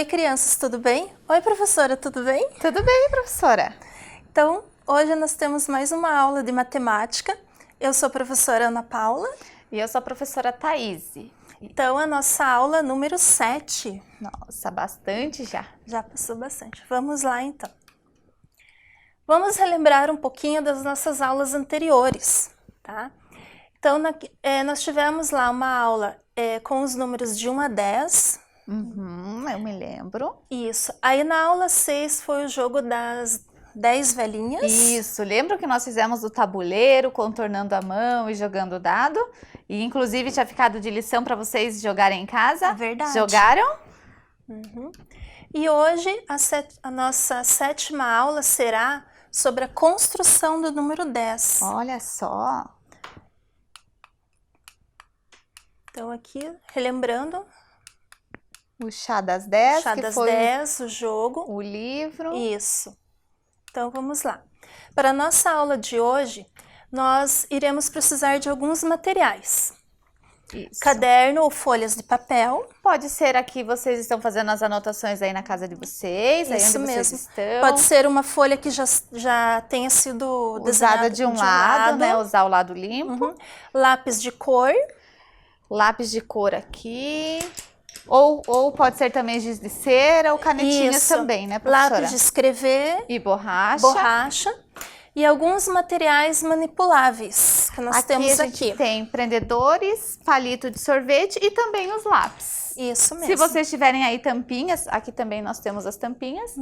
Oi, crianças, tudo bem? Oi, professora, tudo bem? Tudo bem, professora? Então, hoje nós temos mais uma aula de matemática. Eu sou a professora Ana Paula. E eu sou a professora Thaíse. Então, a nossa aula número 7. Nossa, bastante já. Já passou bastante. Vamos lá, então. Vamos relembrar um pouquinho das nossas aulas anteriores, tá? Então, nós tivemos lá uma aula com os números de 1 a 10. Eu me lembro. Isso. Aí, na aula 6 foi o jogo das 10 velhinhas. Isso, lembra que nós fizemos o tabuleiro, contornando a mão e jogando o dado? E inclusive tinha ficado de lição para vocês jogarem em casa. É verdade. Jogaram? E hoje a nossa 7ª aula será sobre a construção do número 10. Olha só. Então aqui, relembrando, O chá das 10, chá que das foi 10, o jogo. o livro. Isso. Então vamos lá. Para a nossa aula de hoje, nós iremos precisar de alguns materiais. Isso. Caderno ou folhas de papel. Pode ser aqui, vocês estão fazendo as anotações aí na casa de vocês, aí Isso onde mesmo. vocês estão. Pode ser uma folha que já tenha sido Usada desenhada de um lado, né? Usar o lado limpo. Lápis de cor. Lápis de cor aqui. Ou pode ser também giz de cera ou canetinhas Isso. também, né, professora? Lápis de escrever. E borracha. Borracha. E alguns materiais manipuláveis que nós temos a gente aqui. tem prendedores, palito de sorvete e também os lápis. Isso mesmo. Se vocês tiverem aí tampinhas, aqui também nós temos as tampinhas,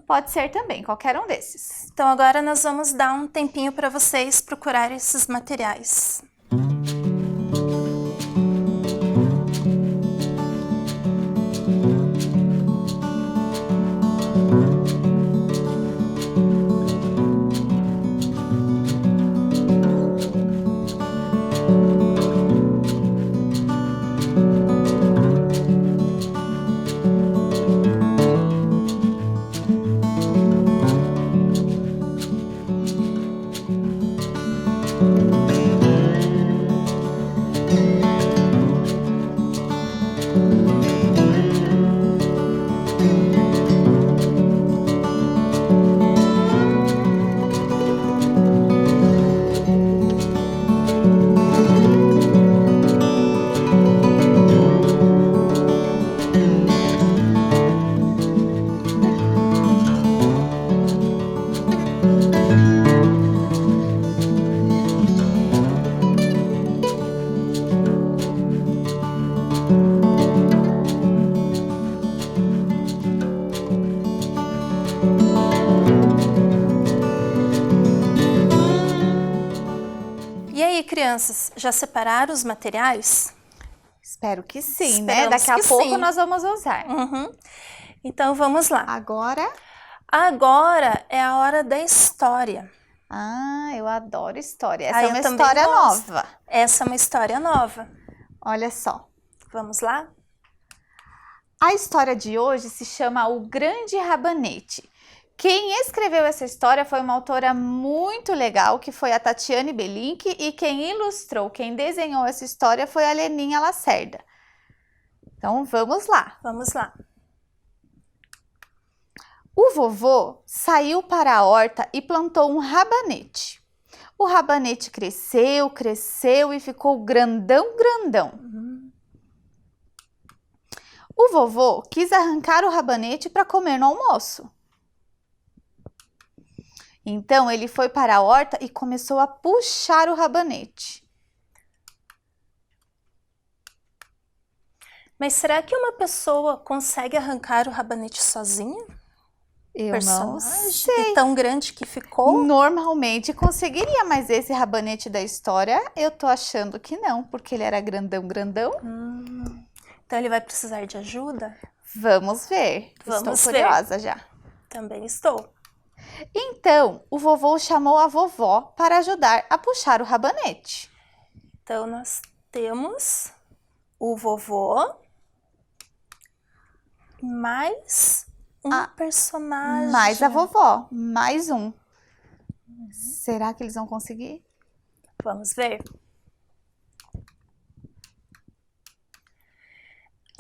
pode ser também, qualquer um desses. Então agora nós vamos dar um tempinho para vocês procurarem esses materiais. E aí, crianças, já separaram os materiais? Espero que sim, Esperamos né? Daqui a que pouco sim. nós vamos usar. Então vamos lá. Agora... Agora é a hora da história. Ah, eu adoro história. Essa Ah, é eu uma também história gosto. nova. Essa é uma história nova. Olha só. Vamos lá? A história de hoje se chama O Grande Rabanete. Quem escreveu essa história foi uma autora muito legal, que foi a Tatiane Belink, e quem ilustrou, quem desenhou essa história foi a Leninha Lacerda. Então, vamos lá. Vamos lá. O vovô saiu para a horta e plantou um rabanete. O rabanete cresceu, cresceu e ficou grandão, grandão. O vovô quis arrancar o rabanete para comer no almoço. Então, ele foi para a horta e começou a puxar o rabanete. Mas será que uma pessoa consegue arrancar o rabanete sozinha? Eu não Personagem sei. de tão grande que ficou? Normalmente conseguiria, mas esse rabanete da história, eu tô achando que não, porque ele era grandão, grandão. Então ele vai precisar de ajuda? Vamos ver. Vamos Estou ver. curiosa já. Também estou. Então, o vovô chamou a vovó para ajudar a puxar o rabanete. Então nós temos o vovô mais um personagem. Mais a vovó, mais um. Será que eles vão conseguir? Vamos ver.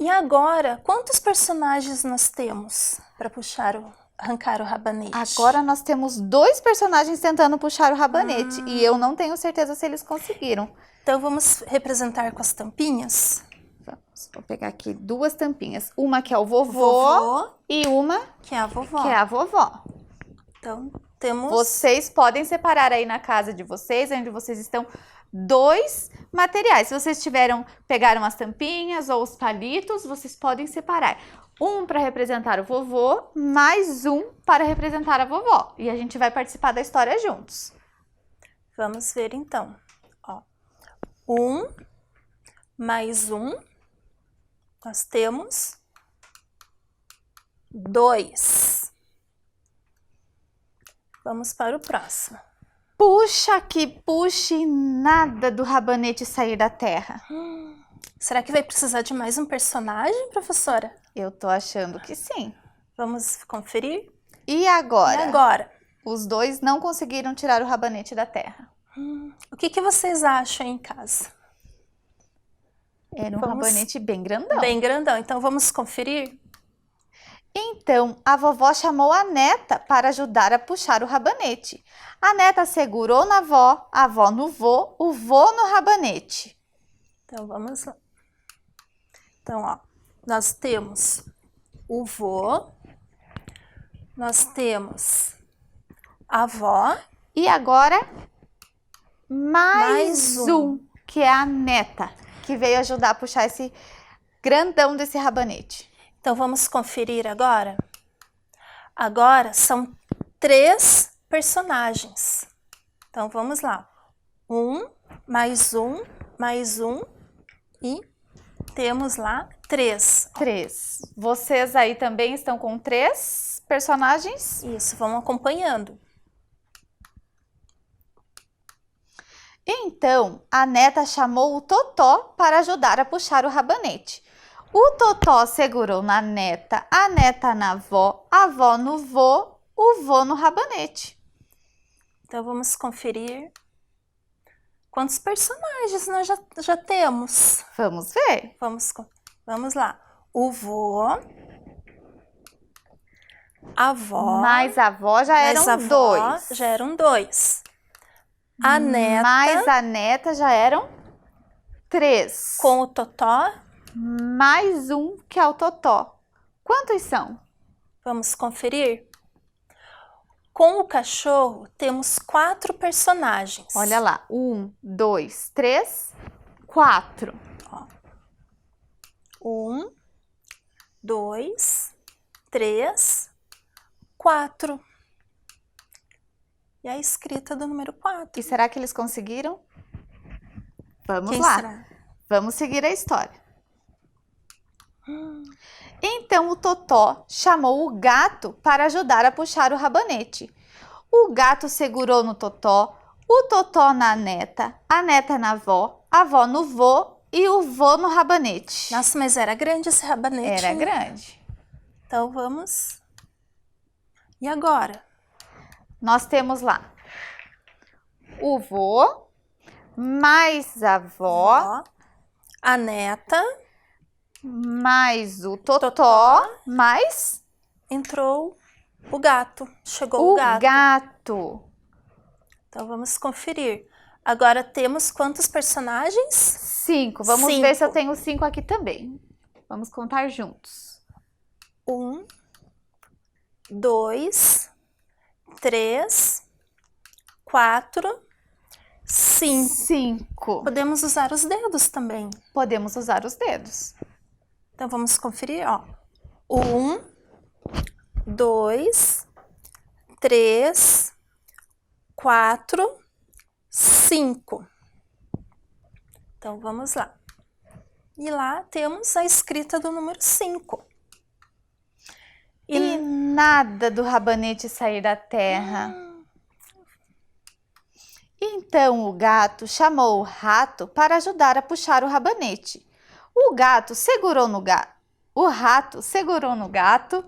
E agora, quantos personagens nós temos para arrancar o rabanete? Agora nós temos 2 personagens tentando puxar o rabanete. E eu não tenho certeza se eles conseguiram. Então vamos representar com as tampinhas? Vamos, vou pegar aqui 2 tampinhas. Uma que é o vovô e uma que é a vovó. que é a vovó. Então temos... Vocês podem separar aí na casa de vocês, onde vocês estão, 2 materiais. Se vocês pegaram as tampinhas ou os palitos, vocês podem separar. Um para representar o vovô, mais um para representar a vovó. E a gente vai participar da história juntos. Vamos ver então. Ó, 1 mais 1, nós temos 2. Vamos para o próximo. Puxa que puxe, nada do rabanete sair da terra. Será que vai precisar de mais um personagem, professora? Eu tô achando que sim. Vamos conferir? E agora? E agora? Os 2 não conseguiram tirar o rabanete da terra. O que vocês acham em casa? Era um rabanete bem grandão. Bem grandão. Então vamos conferir? Então, a vovó chamou a neta para ajudar a puxar o rabanete. A neta segurou na avó, a avó no vô, o vô no rabanete. Então, vamos lá. Então, ó, nós temos o vô, nós temos a avó. E agora, mais um, que é a neta, que veio ajudar a puxar esse grandão desse rabanete. Então, vamos conferir agora? Agora, são 3 personagens. Então, vamos lá. 1, mais 1, mais 1 e temos lá 3. 3. Vocês aí também estão com 3 personagens? Isso, vão acompanhando. Então, a neta chamou o Totó para ajudar a puxar o rabanete. O Totó segurou na neta, a neta na avó, a avó no vô, o vô no rabanete. Então, vamos conferir quantos personagens nós já temos. Vamos ver? Vamos lá. O vô, a avó... Mais a avó já eram 2. Já eram 2. A neta... Mais a neta já eram 3. Com o Totó... Mais um que é o Totó. Quantos são? Vamos conferir? Com o cachorro, temos 4 personagens. Olha lá. 1, 2, 3, 4. 1, 2, 3, 4. E a escrita do número 4. E será que eles conseguiram? Vamos Quem lá. será? Vamos seguir a história. Então o Totó chamou o gato para ajudar a puxar o rabanete. O gato segurou no Totó, o Totó na neta, a neta na avó, a avó no vô e o vô no rabanete. Nossa, mas era grande esse rabanete. Era grande. Então vamos... E agora? Nós temos lá o vô, mais a avó, a neta... mais o Totó, mais... Entrou o gato, chegou o gato. O gato. Então, vamos conferir. Agora, temos quantos personagens? 5. Vamos ver se eu tenho 5 aqui também. Vamos contar juntos. 1, 2, 3, 4, 5. Podemos usar os dedos também. Podemos usar os dedos. Então, vamos conferir, ó. 1, 2, 3, 4, 5. Então, vamos lá. E lá temos a escrita do número 5. E nada do rabanete sair da terra. Então o gato chamou o rato para ajudar a puxar o rabanete. O gato segurou no gato, o rato segurou no gato,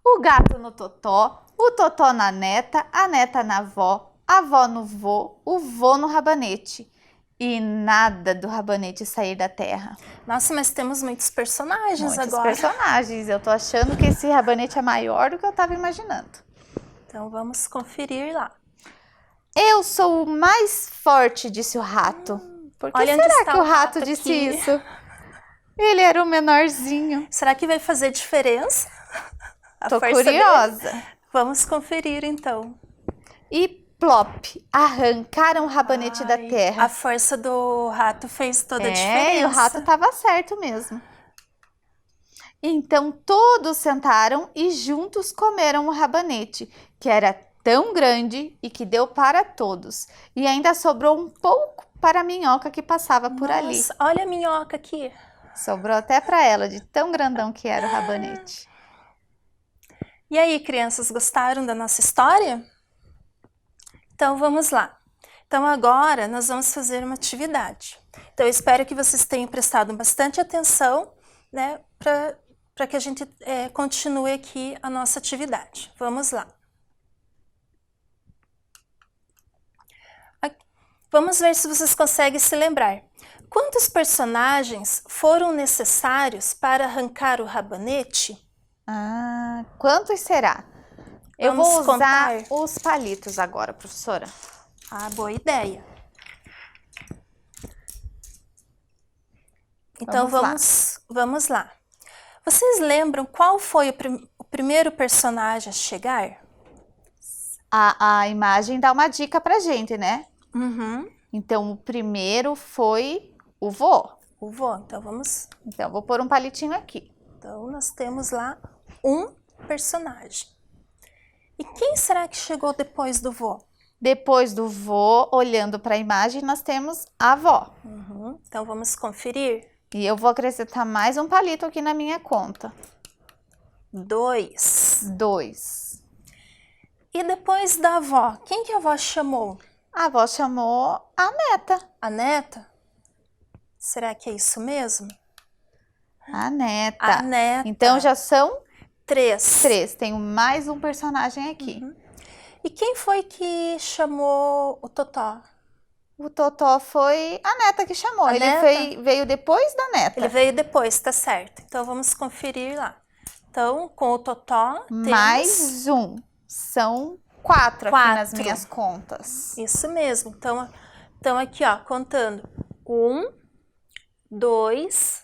o gato no Totó, o Totó na neta, a neta na avó, a avó no vô, o vô no rabanete. E nada do Rabanete sair da terra. Nossa, mas temos muitos personagens Muitos agora. personagens. Eu tô achando que esse Rabanete é maior do que eu tava imaginando. Então vamos conferir lá. Eu sou o mais forte, disse o rato. Por que olha onde será está que o o rato rato disse aqui. isso? Ele era o menorzinho. Será que vai fazer diferença? Tô força curiosa. dele? Vamos conferir então. E plop, arrancaram o Rabanete da terra. A força do rato fez toda a diferença. E o rato tava certo mesmo. Então todos sentaram e juntos comeram o rabanete, que era tão grande e que deu para todos. E ainda sobrou um pouco para a minhoca que passava por ali. Nossa, olha a minhoca aqui. Sobrou até para ela, de tão grandão que era o rabanete. E aí, crianças, gostaram da nossa história? Então vamos lá. Então agora nós vamos fazer uma atividade. Então eu espero que vocês tenham prestado bastante atenção, né, para que a gente continue aqui a nossa atividade. Vamos lá. Vamos ver se vocês conseguem se lembrar. Quantos personagens foram necessários para arrancar o rabanete? Quantos será? Eu Vamos vou usar contar. os palitos agora, professora. Boa ideia. Então vamos lá. Vocês lembram qual foi o primeiro personagem a chegar? A imagem dá uma dica pra gente, né? Uhum. Então, o primeiro foi o vô. O vô. Então vamos. Então, eu vou pôr um palitinho aqui. Então, nós temos lá um personagem. E quem será que chegou depois do vô? Depois do vô, olhando para a imagem, nós temos a avó. Uhum. Então, vamos conferir. E eu vou acrescentar mais um palito aqui na minha conta. 2. 2. E depois da avó, quem que a avó chamou? A avó chamou a neta. A neta? Será que é isso mesmo? A neta. A neta. Então já são 3. 3. Tenho mais um personagem aqui. Uhum. E quem foi que chamou o Totó? O Totó foi a neta que chamou. A Ele neta? veio depois da neta. Ele veio depois, tá certo. Então vamos conferir lá. Então, com o Totó, mais um. São 4 aqui nas 4. minhas contas. Isso mesmo. Então aqui, ó, contando. 1, 2,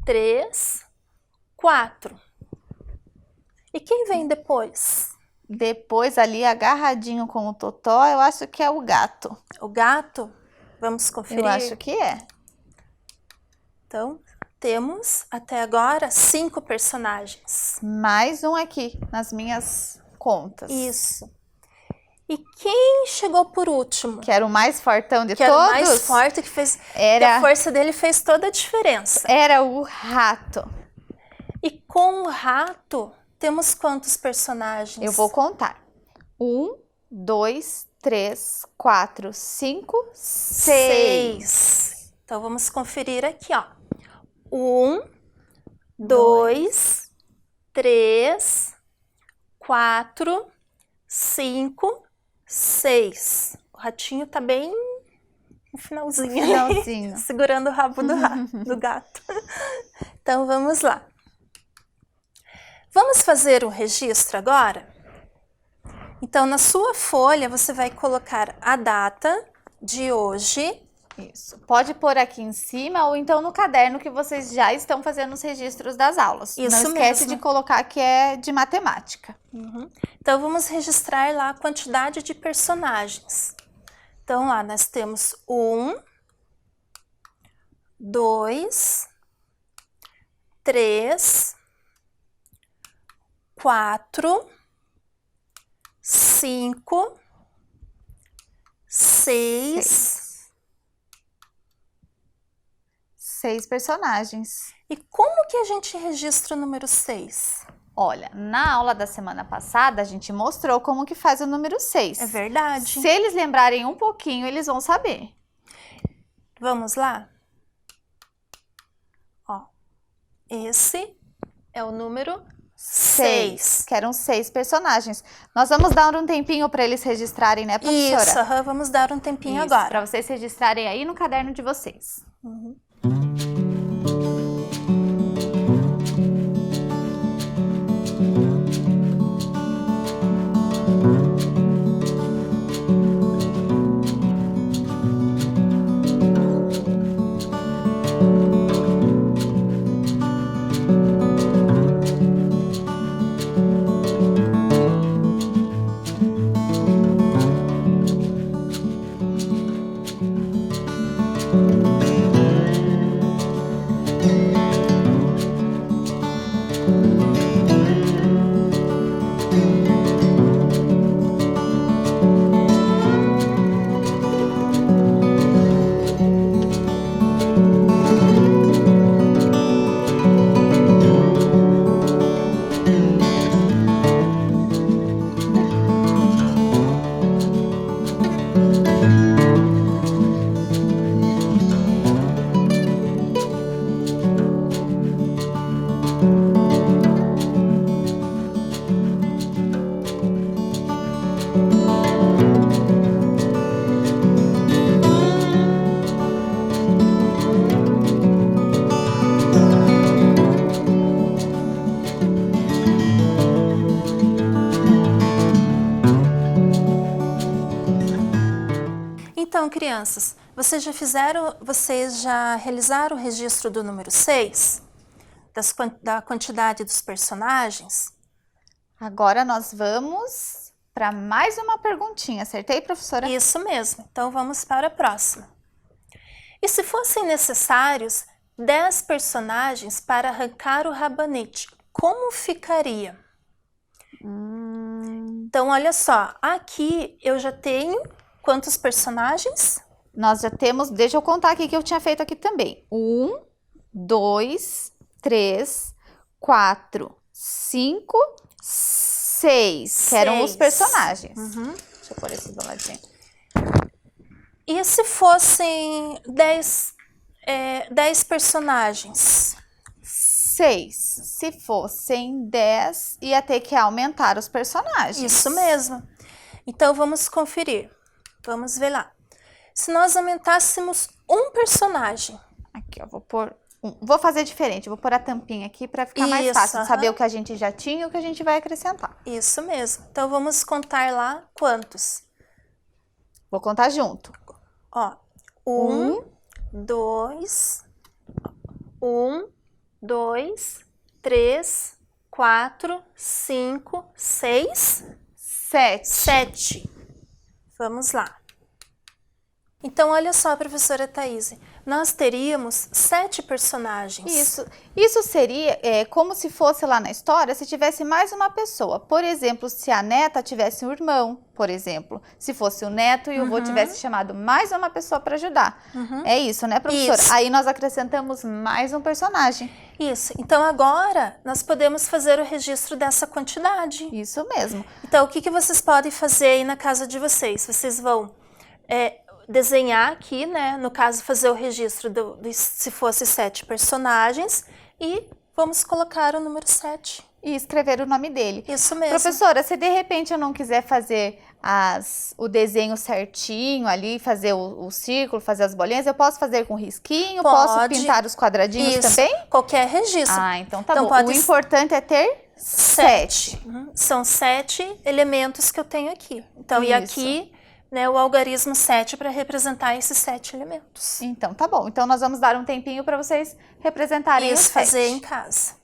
3, 4. E quem vem depois? Depois, ali, agarradinho com o Totó, eu acho que é o gato. O gato? Vamos conferir? Eu acho que é. Então, temos até agora 5 personagens. Mais um aqui nas minhas contas. Isso. E quem chegou por último? Que era o mais fortão de que todos? Era o mais forte, que a força dele fez toda a diferença. Era o rato. E com o rato, temos quantos personagens? Eu vou contar. 1, 2, 3, 4, 5, 6. Então, vamos conferir aqui, ó. 1, 2, 3, 4, 5, 6. O ratinho tá bem no finalzinho. Segurando o rabo do gato. Então, vamos lá. Vamos fazer um registro agora? Então, na sua folha, você vai colocar a data de hoje. Isso. Pode pôr aqui em cima ou então no caderno que vocês já estão fazendo os registros das aulas. Isso Não esquece mesmo. de colocar que é de matemática. Uhum. Então, vamos registrar lá a quantidade de personagens. Então, lá nós temos 1, 2, 3, 4, 5, 6. 6 personagens. E como que a gente registra o número 6? Olha, na aula da semana passada, a gente mostrou como que faz o número 6. É verdade. Se eles lembrarem um pouquinho, eles vão saber. Vamos lá? Ó, esse é o número 6. Que eram 6 personagens. Nós vamos dar um tempinho para eles registrarem, né, professora? Isso, vamos dar um tempinho Isso, agora. para vocês registrarem aí no caderno de vocês. Uhum. Então, crianças, vocês já realizaram o registro do número 6? Da quantidade dos personagens? Agora nós vamos para mais uma perguntinha. Acertei, professora? Isso mesmo. Então, vamos para a próxima. E se fossem necessários 10 personagens para arrancar o rabanete, como ficaria? Então, olha só. Aqui eu já tenho quantos personagens? Nós já temos, deixa eu contar aqui que eu tinha feito aqui também. 1, 2, 3, 4, 5, 6, que eram os personagens. Deixa eu pôr esse do ladinho. E se fossem 10 personagens? 6. Se fossem 10, ia ter que aumentar os personagens. Isso mesmo. Então, vamos conferir. Vamos ver lá. Se nós aumentássemos um personagem. Aqui, eu vou pôr vou fazer diferente, vou pôr a tampinha aqui para ficar mais fácil de saber o que a gente já tinha e o que a gente vai acrescentar. Isso mesmo. Então, vamos contar lá quantos? Vou contar junto. Ó, 1, 2, 3, 4, 5, 6, 7. Vamos lá. Então, olha só, professora Thaís, nós teríamos 7 personagens. Isso seria como se fosse lá na história, se tivesse mais uma pessoa. Por exemplo, se a neta tivesse um irmão, por exemplo. Se fosse o neto e o avô tivesse chamado mais uma pessoa para ajudar. É isso, né, professora? Isso. Aí nós acrescentamos mais um personagem. Isso. Então, agora, nós podemos fazer o registro dessa quantidade. Isso mesmo. Então, o que vocês podem fazer aí na casa de vocês? Vocês vão desenhar aqui, né? No caso, fazer o registro se fosse 7 personagens e vamos colocar o número 7. E escrever o nome dele. Isso mesmo. Professora, se de repente eu não quiser fazer o desenho certinho ali, fazer o círculo, fazer as bolinhas, eu posso fazer com risquinho? Pode. Posso pintar os quadradinhos também? Qualquer registro. Ah, então tá bom. O importante é ter 7. São 7 elementos que eu tenho aqui. Então, Isso. e aqui, né, o algarismo 7 para representar esses 7 elementos. Então tá bom. Então nós vamos dar um tempinho para vocês representarem os 7. Fazer em casa.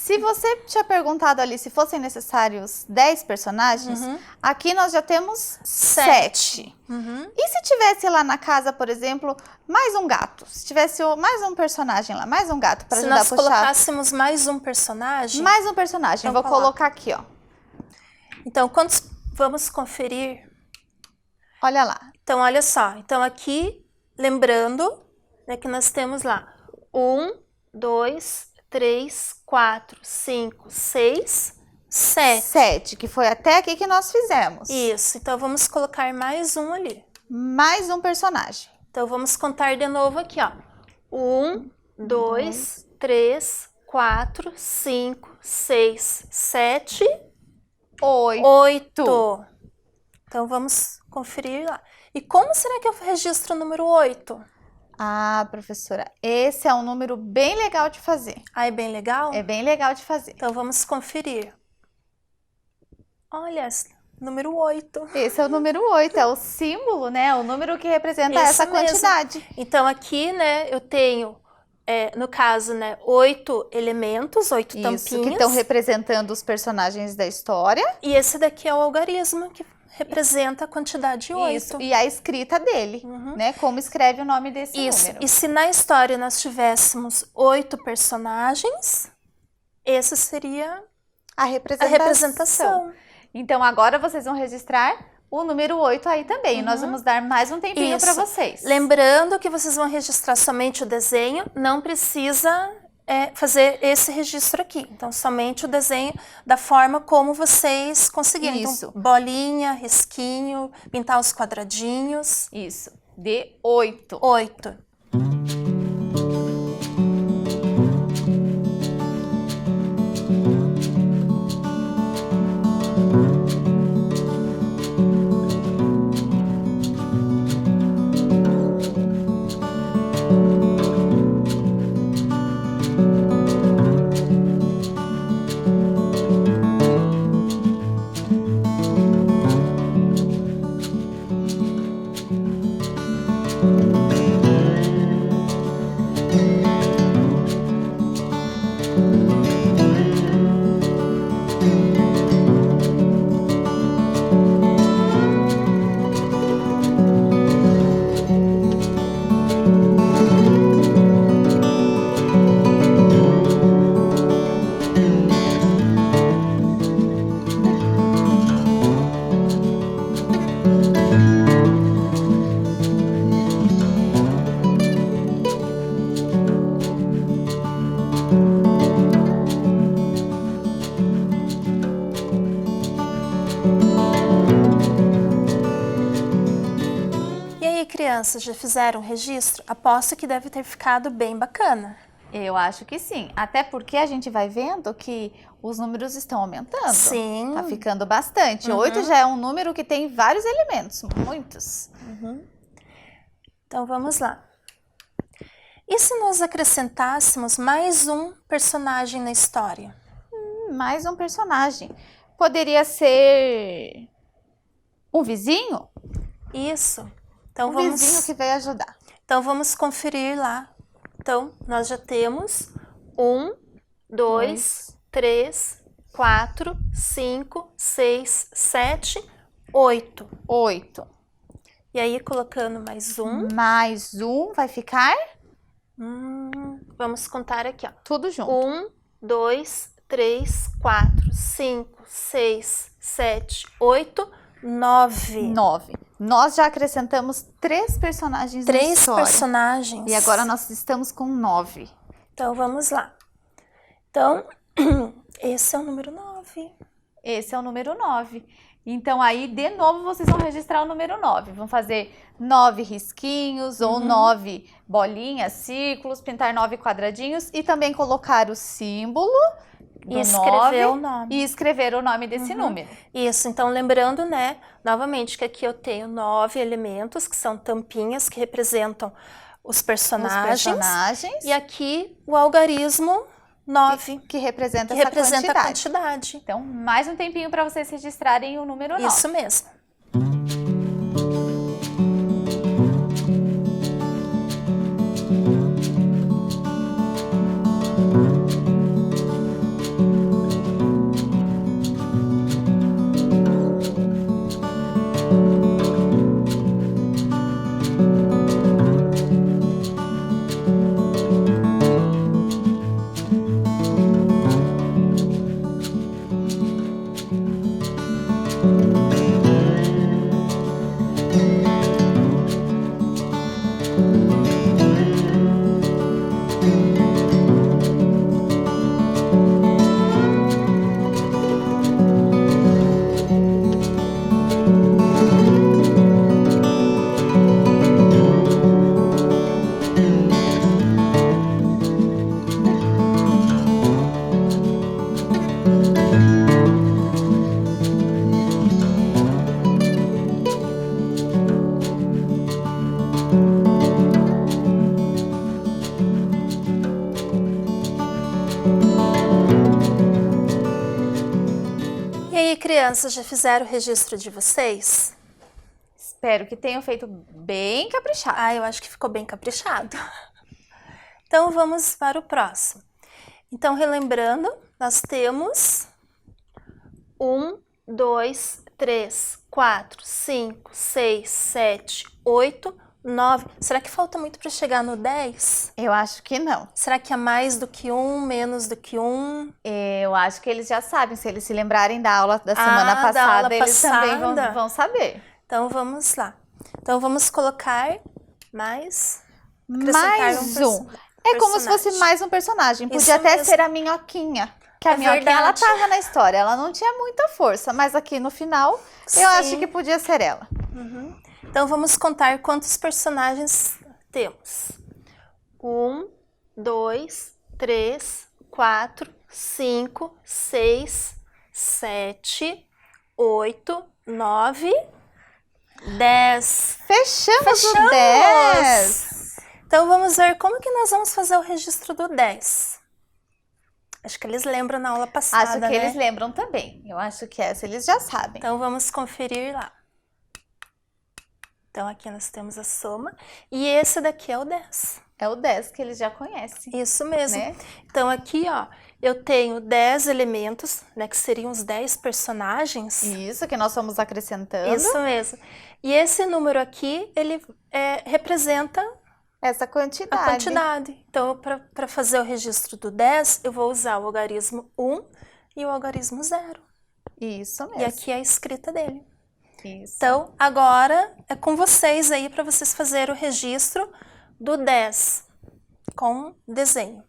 Se você tinha perguntado ali se fossem necessários 10 personagens, aqui nós já temos 7. E se tivesse lá na casa, por exemplo, mais um gato? Se tivesse mais um personagem lá, mais um gato para ajudar a puxar. Se nós colocássemos mais um personagem... Mais um personagem, então vou colocar aqui, ó. Então, quantos... Vamos conferir. Olha lá. Então, olha só. Então, aqui, lembrando, né, que nós temos lá 1, 2, 3, 4, 5, 6, 7. 7, que foi até aqui que nós fizemos. Isso. Então, vamos colocar mais um ali. Mais um personagem. Então, vamos contar de novo aqui, ó. 1, 2, 3, 4, 5, 6, 7, 8. Então, vamos conferir lá. E como será que eu registro o número 8? Ah, professora, esse é um número bem legal de fazer. Ah, é bem legal? É bem legal de fazer. Então, vamos conferir. Olha, número 8. Esse é o número 8, é o símbolo, né? O número que representa essa quantidade. Então, aqui, né, eu tenho, no caso, né, 8 elementos, 8 tampinhas. Isso, que estão representando os personagens da história. E esse daqui é o algarismo, que representa a quantidade 8. Isso, e a escrita dele, né? Como escreve o nome desse número. E se na história nós tivéssemos 8 personagens, esse seria a representação. Então, agora vocês vão registrar o número 8 aí também. Nós vamos dar mais um tempinho para vocês. Lembrando que vocês vão registrar somente o desenho, não precisa fazer esse registro aqui. Então, somente o desenho da forma como vocês conseguirem. Isso. Então, bolinha, risquinho, pintar os quadradinhos. Isso, de 8. 8. Crianças já fizeram o registro? Aposto que deve ter ficado bem bacana. Eu acho que sim, até porque a gente vai vendo que os números estão aumentando. Sim. Tá ficando bastante. 8 já é um número que tem vários elementos, muitos. Então vamos lá. E se nós acrescentássemos mais um personagem na história? Mais um personagem. Poderia ser um vizinho? Isso. Então, vizinho que veio ajudar. Então, vamos conferir lá. Então, nós já temos 1, 2, 3, 4, 5, 6, 7, 8. 8. E aí, colocando mais um. Mais um vai ficar? Vamos contar aqui, ó. Tudo junto. 1, 2, 3, 4, 5, 6, 7, 8, 9. 9. Nós já acrescentamos 3 personagens na história. 3 personagens. E agora nós estamos com 9. Então, vamos lá. Então, esse é o número 9. Esse é o número 9. Então, aí, de novo, vocês vão registrar o número 9. Vão fazer 9 risquinhos ou 9 bolinhas, círculos, pintar 9 quadradinhos e também colocar o símbolo e escrever o nome. E escrever o nome desse número. Isso, então lembrando, né, novamente, que aqui eu tenho 9 elementos, que são tampinhas, que representam os personagens. E aqui o algarismo 9. Que representa essa a quantidade. Então, mais um tempinho para vocês registrarem o número 9. Isso mesmo. crianças já fizeram o registro de vocês? Espero que tenham feito bem caprichado. Ah, eu acho que ficou bem caprichado. Então, vamos para o próximo. Então, relembrando, nós temos 1, 2, 3, 4, 5, 6, 7, 8, 9. Será que falta muito para chegar no 10? Eu acho que não. Será que é mais do que 1, menos do que 1? Eu acho que eles já sabem. Se eles se lembrarem da aula da semana passada, da aula eles também passada. vão saber. Então, vamos lá. Então, vamos colocar mais... Mais um. É como se fosse mais um personagem. Podia Isso até mesmo. ser a Minhoquinha. Que a É Minhoquinha, ela verdade. tava na história. Ela não tinha muita força. Mas aqui no final, Sim. eu acho que podia ser ela. Então, vamos contar quantos personagens temos. 1, 2, 3, 4, 5, 6, 7, 8, 9, 10. Fechamos o 10. Então, vamos ver como que nós vamos fazer o registro do 10. Acho que eles lembram na aula passada, Acho que né? eles lembram também. Eu acho que essa eles já sabem. Então, vamos conferir lá. Então, aqui nós temos a soma. E esse daqui é o 10. É o 10 que eles já conhecem. Isso mesmo. Né? Então, aqui, ó, eu tenho 10 elementos, né, que seriam os 10 personagens. Isso, que nós fomos acrescentando. Isso mesmo. E esse número aqui, ele representa Essa quantidade. a quantidade. Então, para fazer o registro do 10, eu vou usar o algarismo 1 e o algarismo 0. Isso mesmo. E aqui é a escrita dele. Isso. Então, agora é com vocês aí para vocês fazerem o registro do 10 com desenho.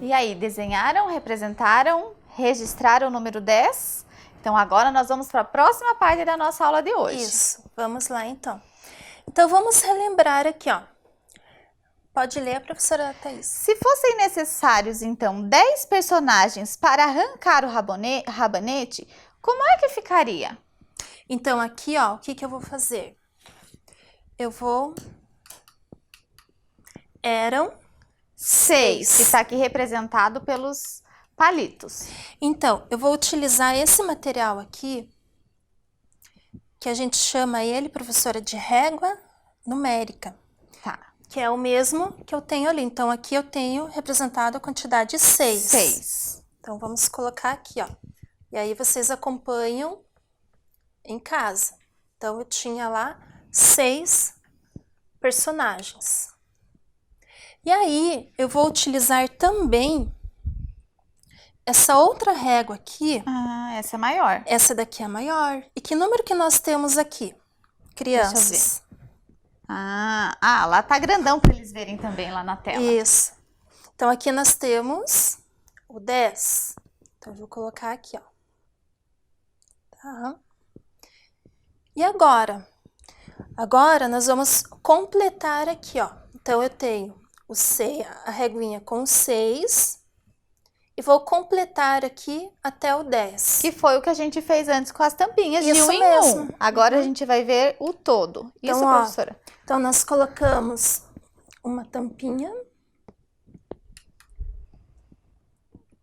E aí, desenharam, representaram, registraram o número 10? Então, agora nós vamos para a próxima parte da nossa aula de hoje. Isso, vamos lá então. Então, vamos relembrar aqui, ó. Pode ler, professora Thaís. Se fossem necessários, então, 10 personagens para arrancar o rabanete, como é que ficaria? Então, aqui, ó, o que que eu vou fazer? Eu vou... Eram 6, que está aqui representado pelos palitos. Então, eu vou utilizar esse material aqui, que a gente chama ele, professora, de régua numérica. Tá. Que é o mesmo que eu tenho ali. Então, aqui eu tenho representado a quantidade 6. 6. Então, vamos colocar aqui, ó. E aí, vocês acompanham em casa. Então, eu tinha lá 6 personagens. E aí, eu vou utilizar também essa outra régua aqui. Ah, essa é maior. Essa daqui é maior. E que número que nós temos aqui? Crianças. Deixa eu ver. Ah, lá tá grandão para eles verem também lá na tela. Isso. Então, aqui nós temos o 10. Então, eu vou colocar aqui, ó. Tá. E agora? Agora, nós vamos completar aqui, ó. Então, eu tenho a reguinha com 6 e vou completar aqui até o 10. Que foi o que a gente fez antes com as tampinhas de Isso 1 em mesmo. 1. Agora a gente vai ver o todo. Então, Isso, ó, professora? Então, nós colocamos uma tampinha.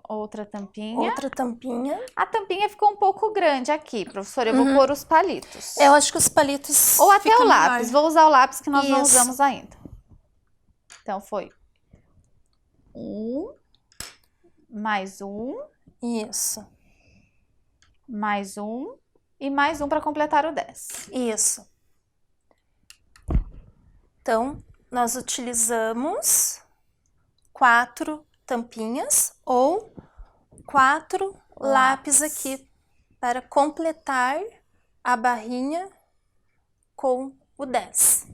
Outra tampinha. Outra tampinha. A tampinha ficou um pouco grande aqui, professora. Eu vou pôr os palitos. Eu acho que os palitos Ou até fica o lápis. melhor. Vou usar o lápis que nós não Isso. usamos ainda. Então, foi 1, mais 1, Isso. mais 1 e mais 1 para completar o 10. Isso. Então, nós utilizamos 4 tampinhas ou 4 lápis aqui para completar a barrinha com o 10.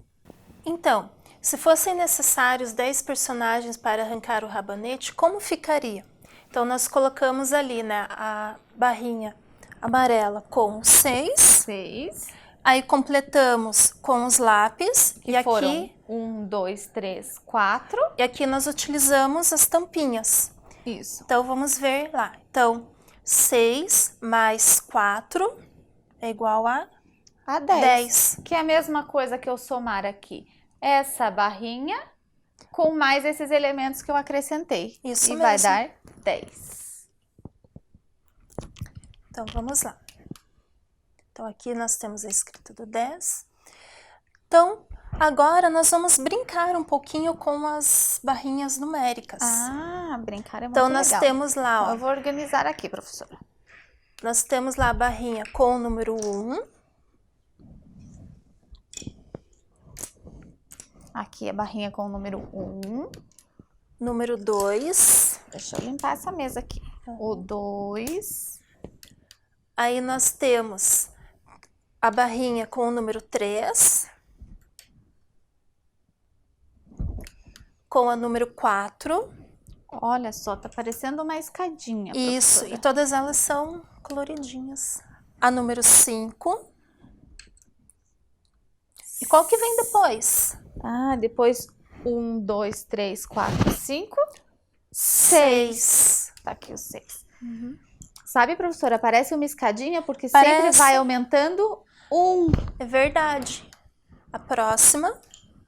Então, se fossem necessários 10 personagens para arrancar o rabanete, como ficaria? Então, nós colocamos ali, né, a barrinha amarela com 6. 6. Aí completamos com os lápis Que e foram aqui 1, 2, 3, 4. e aqui nós utilizamos as tampinhas. Isso. Então vamos ver lá. Então 6 mais 4 é igual a A 10. 10. Que é a mesma coisa que eu somar aqui. Essa barrinha com mais esses elementos que eu acrescentei. Isso e mesmo. vai dar 10. Então vamos lá. Então aqui nós temos a escrita do 10. Então agora nós vamos brincar um pouquinho com as barrinhas numéricas. Ah, brincar é muito Então nós legal. temos lá, ó, Eu vou organizar aqui, professora. nós temos lá a barrinha com o número 1. Aqui a barrinha com o número 1. Número 2. Deixa eu limpar essa mesa aqui. O 2. Aí nós temos a barrinha com o número 3. Com a número 4. Olha só, tá parecendo uma escadinha, Isso, professora. e todas elas são coloridinhas. A número 5. E qual que vem depois? Ah, depois 1, 2, 3, 4, 5. 6. Tá aqui o 6. Sabe, professora, parece uma escadinha porque sempre Parece. vai aumentando 1, É verdade. A próxima.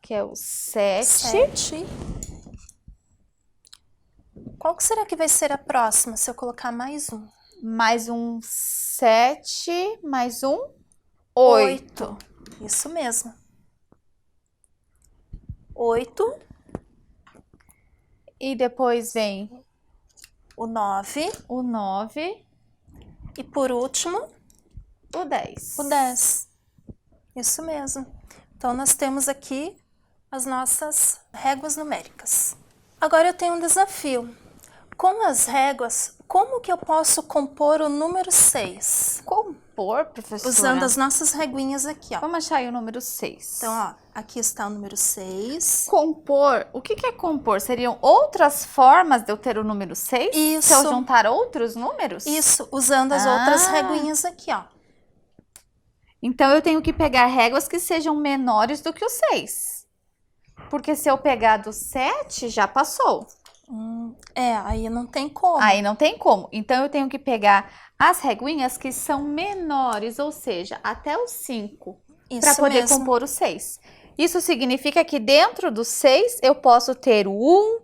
que é o 7. 7. Qual que será que vai ser a próxima se eu colocar mais um? Mais um 7, mais um 8. Isso mesmo. 8. E depois vem O 9. o 9, E por último, o 10. o 10. Isso mesmo. Então, nós temos aqui as nossas réguas numéricas. Agora eu tenho um desafio. Com as réguas, como que eu posso compor o número 6? Compor, professora? Usando as nossas reguinhas aqui, ó. Vamos achar aí o número 6. Então, ó, aqui está o número 6. Compor, o que é compor? Seriam outras formas de eu ter o número 6? Isso. Se eu juntar outros números? Isso, usando as outras reguinhas aqui, ó. Então, eu tenho que pegar réguas que sejam menores do que o 6. Porque se eu pegar do 7, já passou. Aí não tem como. Aí não tem como. Então, eu tenho que pegar as reguinhas que são menores, ou seja, até o 5, para Isso poder mesmo. compor o 6. Isso significa que dentro do 6, eu posso ter o 1,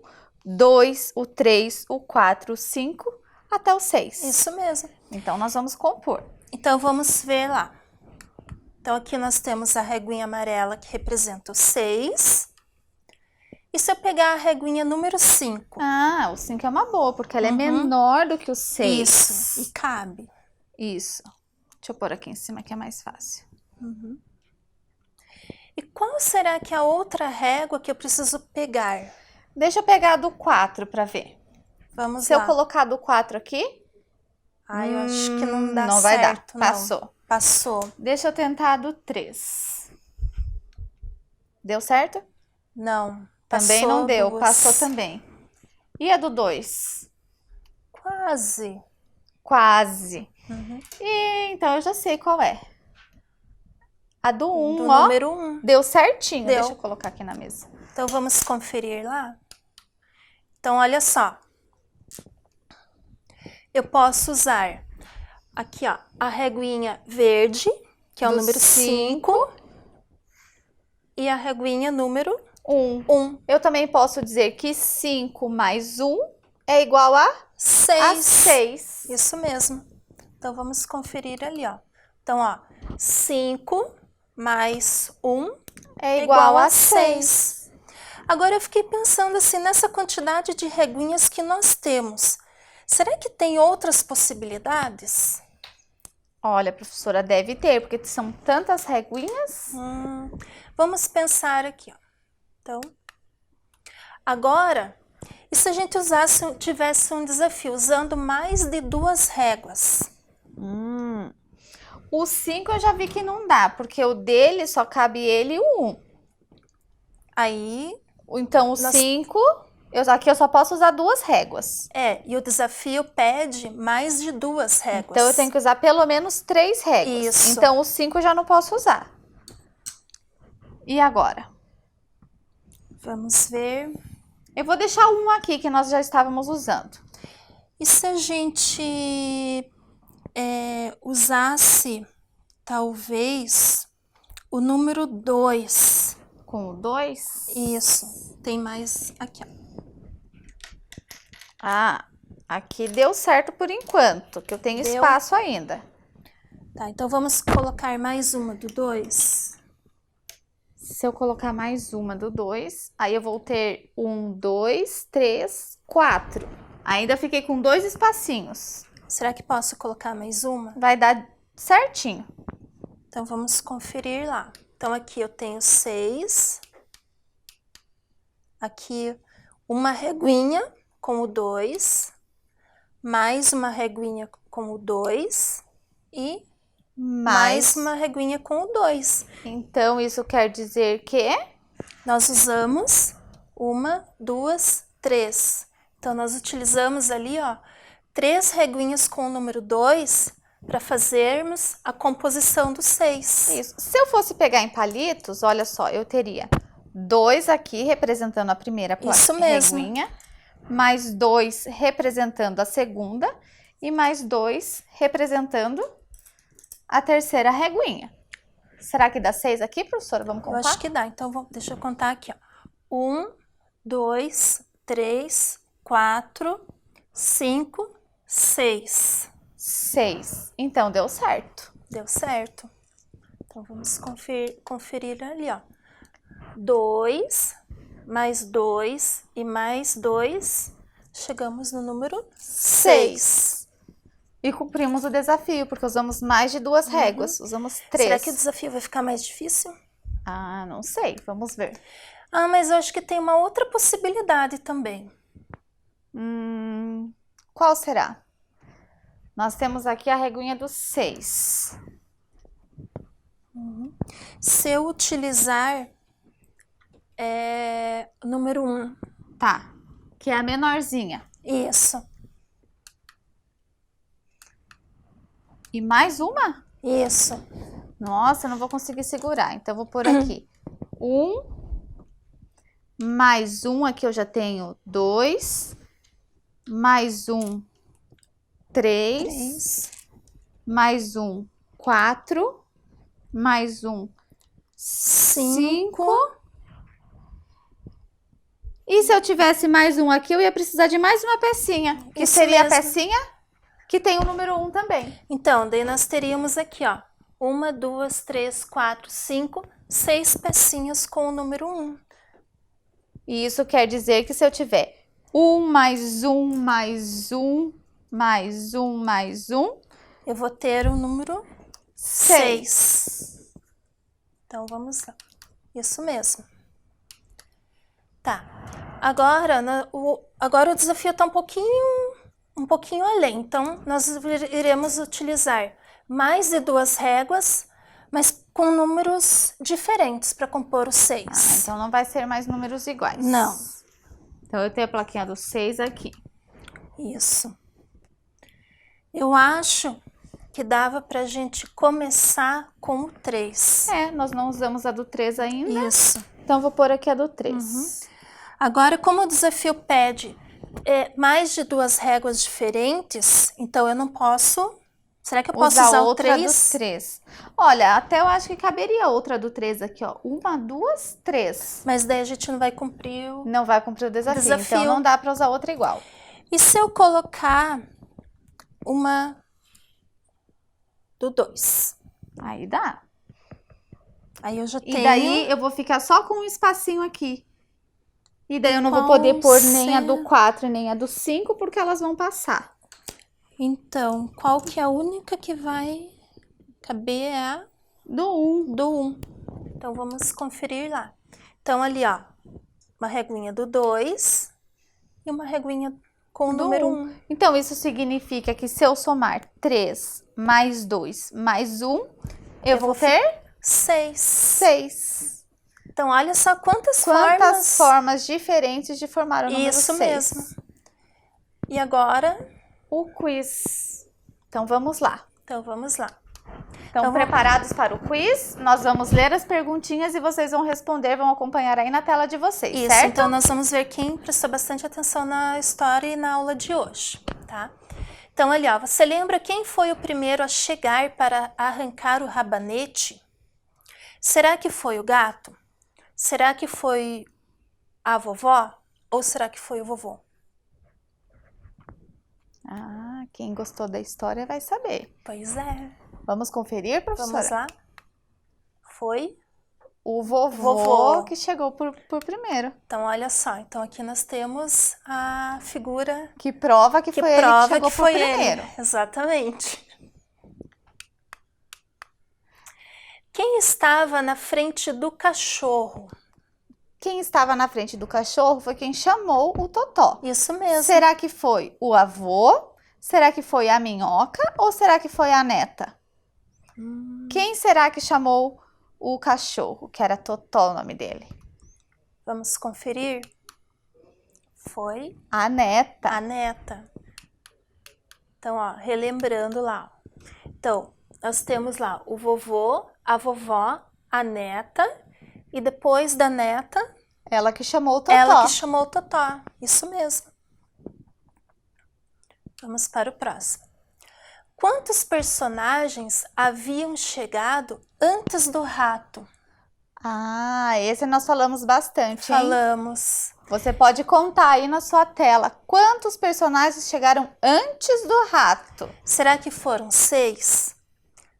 2, o 3, o 4, o 5, até o 6. Isso mesmo. Então, nós vamos compor. Então, vamos ver lá. Então, aqui nós temos a reguinha amarela que representa o 6. E se eu pegar a reguinha número 5? Ah, o 5 é uma boa, porque ela é menor do que o 6. Isso, e cabe. Isso. Deixa eu pôr aqui em cima que é mais fácil. E qual será que é a outra régua que eu preciso pegar? Deixa eu pegar a do 4 para ver. Vamos Se lá. eu colocar a do 4 aqui, Ai, eu acho que não dá não vai dar. certo, não. Passou. Passou. Deixa eu tentar a do 3. Deu certo? Não. Também Passou não deu. duas. Passou também. E a do 2? Quase. Quase. E, então eu já sei qual é. A do 1, Do ó. número 1. Deu certinho. Deu. Deixa eu colocar aqui na mesa. Então, vamos conferir lá? Então, olha só. Eu posso usar aqui, ó, a reguinha verde, que é o Do número 5, e a reguinha número 1. 1. Eu também posso dizer que 5 mais 1 é igual a 6. 6. Isso mesmo. Então, vamos conferir ali, ó. Então, ó, 5 mais 1 É igual a 6. Agora, eu fiquei pensando assim, nessa quantidade de reguinhas que nós temos. Será que tem outras possibilidades? Olha, professora, deve ter, porque são tantas reguinhas. Vamos pensar aqui, ó. Então, agora, e se a gente tivesse um desafio usando mais de 2 réguas? O 5 eu já vi que não dá, porque o dele só cabe ele e o 1. Aí, Então, o 5, aqui eu só posso usar 2 réguas. e o desafio pede mais de 2 réguas. Então, eu tenho que usar pelo menos 3 réguas. Isso. Então, o 5 eu já não posso usar. E agora? Vamos ver. Eu vou deixar um aqui que nós já estávamos usando. E se a gente usasse, talvez, o número 2? Com o 2? Isso. Tem mais aqui, ó. Ah, aqui deu certo por enquanto, que eu tenho Deu. espaço ainda. Tá, então vamos colocar mais uma do 2. Se eu colocar mais uma do 2, aí eu vou ter 1, 2, 3, 4. Ainda fiquei com 2 espacinhos. Será que posso colocar mais uma? Vai dar certinho. Então, vamos conferir lá. Então, aqui eu tenho 6. Aqui, uma reguinha com o 2. Mais uma reguinha com o 2. E mais uma reguinha com o 2. Então, isso quer dizer que... Nós usamos 1, 2, 3. Então, nós utilizamos ali, ó, 3 reguinhas com o número 2 para fazermos a composição do 6. Isso. Se eu fosse pegar em palitos, olha só, eu teria 2 aqui representando a primeira Isso mesmo. reguinha, mais 2 representando a segunda e mais 2 representando a terceira reguinha. Será que dá 6 aqui, professora? Vamos contar? Eu acho que dá. Então, deixa eu contar aqui, ó. 1, 2, 3, 4, 5, 6. 6. Então, deu certo. Deu certo. Então, vamos conferir ali, ó. 2, mais 2 e mais 2. Chegamos no número 6. E cumprimos o desafio, porque usamos mais de 2 réguas. Usamos 3. Será que o desafio vai ficar mais difícil? Ah, não sei. Vamos ver. Ah, mas eu acho que tem uma outra possibilidade também. Qual será? Nós temos aqui a reguinha do 6. Se eu utilizar o número 1. Tá. Que é a menorzinha. Isso. E mais uma? Isso. Nossa, eu não vou conseguir segurar. Então, eu vou pôr aqui 1, mais 1, aqui eu já tenho 2, mais 1, 3, mais 1, 4, mais 1, 5. E se eu tivesse mais um aqui, eu ia precisar de mais uma pecinha, que Isso seria mesmo. a pecinha que tem o número 1 também. Então, daí nós teríamos aqui, ó, 1, 2, 3, 4, 5, 6 pecinhas com o número 1. E isso quer dizer que se eu tiver 1 mais 1 mais 1 mais 1 mais 1, eu vou ter o número 6. Então, vamos lá. Isso mesmo. Tá. Agora, agora o desafio está um pouquinho além. Então, nós iremos utilizar mais de 2 réguas, mas com números diferentes para compor o 6. Ah, então não vai ser mais números iguais. Não. Então, eu tenho a plaquinha do 6 aqui. Isso. Eu acho que dava para a gente começar com o 3. Nós não usamos a do 3 ainda. Isso. Então, vou pôr aqui a do 3. Agora, como o desafio pede mais de 2 réguas diferentes, então eu não posso... Será que eu posso usar o outra 3? do 3. Olha, até eu acho que caberia outra do 3 aqui, ó. 1, 2, 3. Mas daí a gente não vai cumprir o... Não vai cumprir o desafio. Desafio. Então, não dá para usar outra igual. E se eu colocar uma do 2? Aí dá. Aí eu já E tenho... daí eu vou ficar só com um espacinho aqui. E daí eu não vou Qual poder pôr nem a do ser? 4 nem a do 5, porque elas vão passar. Então, qual que é a única que vai caber? É a Do 1. do 1. Então, vamos conferir lá. Então, ali, ó, uma reguinha do 2 e uma reguinha com o Do número 1. 1. Então, isso significa que se eu somar 3 mais 2 mais 1, eu vou ter 6. 6. Então, olha só quantas formas diferentes de formar o número 6. Isso mesmo. E agora? O quiz. Então, vamos lá. Então, vamos lá. Então, preparados para o quiz? Nós vamos ler as perguntinhas e vocês vão responder, vão acompanhar aí na tela de vocês, Isso, certo? então nós vamos ver quem prestou bastante atenção na história e na aula de hoje, tá? Então, ali, ó, você lembra quem foi o primeiro a chegar para arrancar o rabanete? Será que foi o gato? Será que foi a vovó? Ou será que foi o vovô? Ah, quem gostou da história vai saber. Pois é. Vamos conferir, professora? Vamos lá? Foi? O vovô que chegou por primeiro. Então, olha só. Então, aqui nós temos a figura que prova que foi ele que chegou por primeiro. Exatamente. Quem estava na frente do cachorro? Quem estava na frente do cachorro foi quem chamou o Totó. Isso mesmo. Será que foi o avô? Será que foi a minhoca? Ou será que foi a neta? Quem será que chamou o cachorro? Que era Totó o nome dele. Vamos conferir? Foi a neta. A neta. Então, ó, relembrando lá. Então, nós temos lá o vovô, a vovó, a neta. E depois da neta... Ela que chamou o Totó. Ela que chamou o Totó. Isso mesmo. Vamos para o próximo. Quantos personagens haviam chegado antes do rato? Ah, esse nós falamos bastante, hein? Falamos. Você pode contar aí na sua tela quantos personagens chegaram antes do rato. Será que foram 6?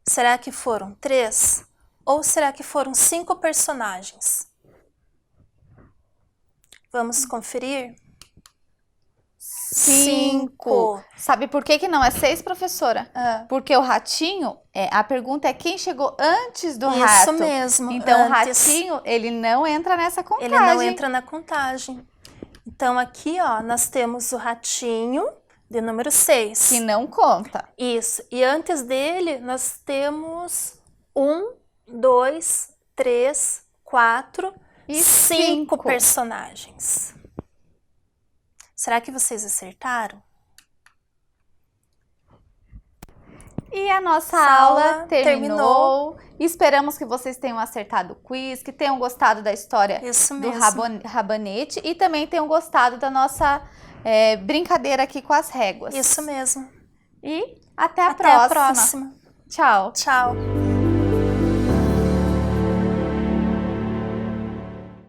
Será que foram 3? Ou será que foram 5 personagens? Vamos conferir? 5. Sabe por que não é 6, professora? Porque o ratinho, a pergunta é quem chegou antes do rato. Isso mesmo. Então, antes. O ratinho, ele não entra nessa contagem. Ele não entra na contagem. Então, aqui, ó, nós temos o ratinho de número 6. Que não conta. Isso. E antes dele, nós temos 1, 2, 3, 4 e 5 personagens. Será que vocês acertaram? E a nossa aula terminou. Esperamos que vocês tenham acertado o quiz, que tenham gostado da história do rabanete e também tenham gostado da nossa brincadeira aqui com as réguas. Isso mesmo. E até a próxima. Até a próxima. Tchau. Tchau.